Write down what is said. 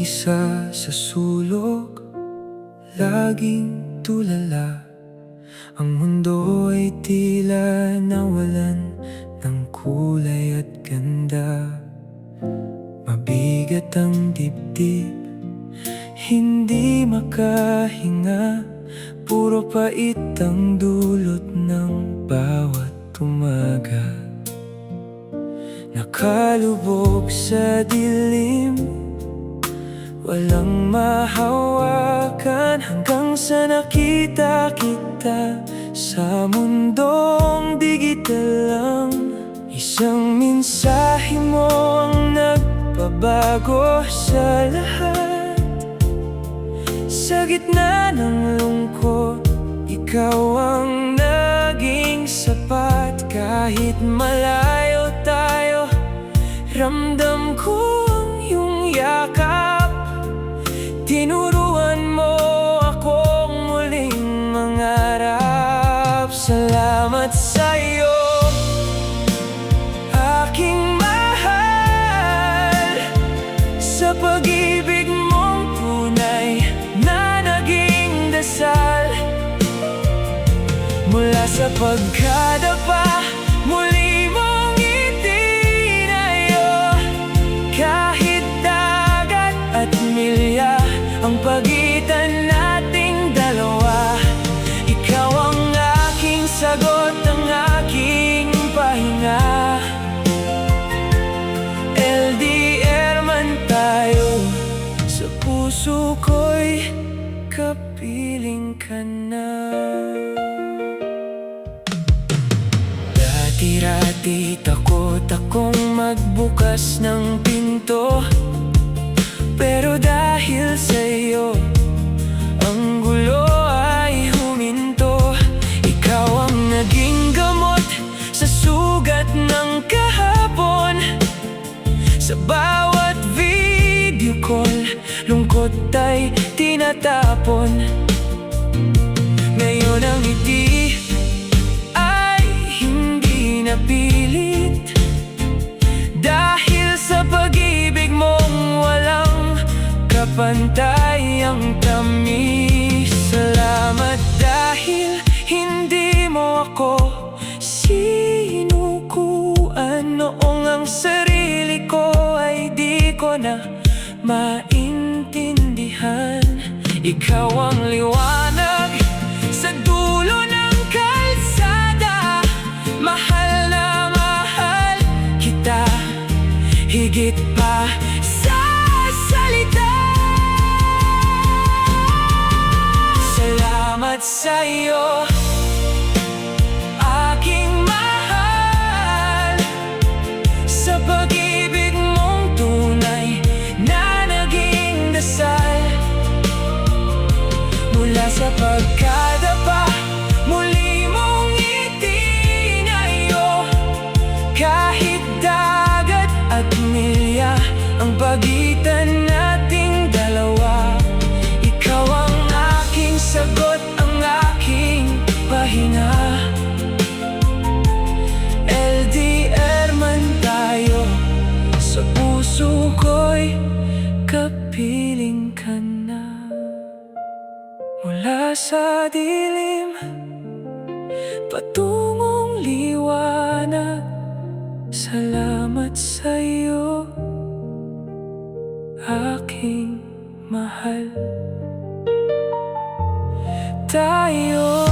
mag-isa sa sulok, laging tulala. Ang mundo ay tila nawalan ng kulay at ganda. Mabigat ang dibdib, hindi makahinga. Puro pait ang dulot ng bawat umaga. Nakalubog sa dilim, walang mahawakan, hanggang sa nakita kita sa mundong digital lang. Isang mensahe mo ang nagpabago sa lahat. Sa gitna ng lungkot, ikaw ang naging sapat. Kahit malayo tayo, ramdam ko ang iyong yakap. Tinuruan mo akong muling mangarap. Salamat sa'yo, aking mahal, sa pag-ibig mong tunay na naging dasal. Mula sa pagkadapa, muli mong itinayo. Kahit dagat at milya ang pagitan nating dalawa, ikaw ang aking sagot, ang aking pahinga. LDR man tayo, sa puso ko'y kapiling ka na. Dati-rati takot akong magbukas ng pinto, pero dahil sa'yo, ang gulo ay huminto. Ikaw ang naging gamot sa sugat ng kahapon. Sa bawat video call, lungkot ay tinatapon. Ngayon ang ngiti ay hindi napilit, dahil sa pag-ibig mong walang kapantay ang tamis. Salamat dahil hindi mo ako sinukuan. Noong ang sarili ko ay di ko na maintindihan. Ikaw ang liwanag sa dulo ng kalsada. Mahal na mahal kita, higit pa sa salita. Salamat sa'yo, aking mahal, sa pag-ibig mong tunay na naging dasal. Mula sa pagkadapa, muli mong itinayo. Kahit dagat at milya ang pagitan nating dalawa, ikaw ang aking sagot, ang aking pahinga. LDR man tayo, sa puso ko'y kapiling ka na. Mula sa dilim, patungong liwanag. Salamat sa'yo, aking mahal. Tayo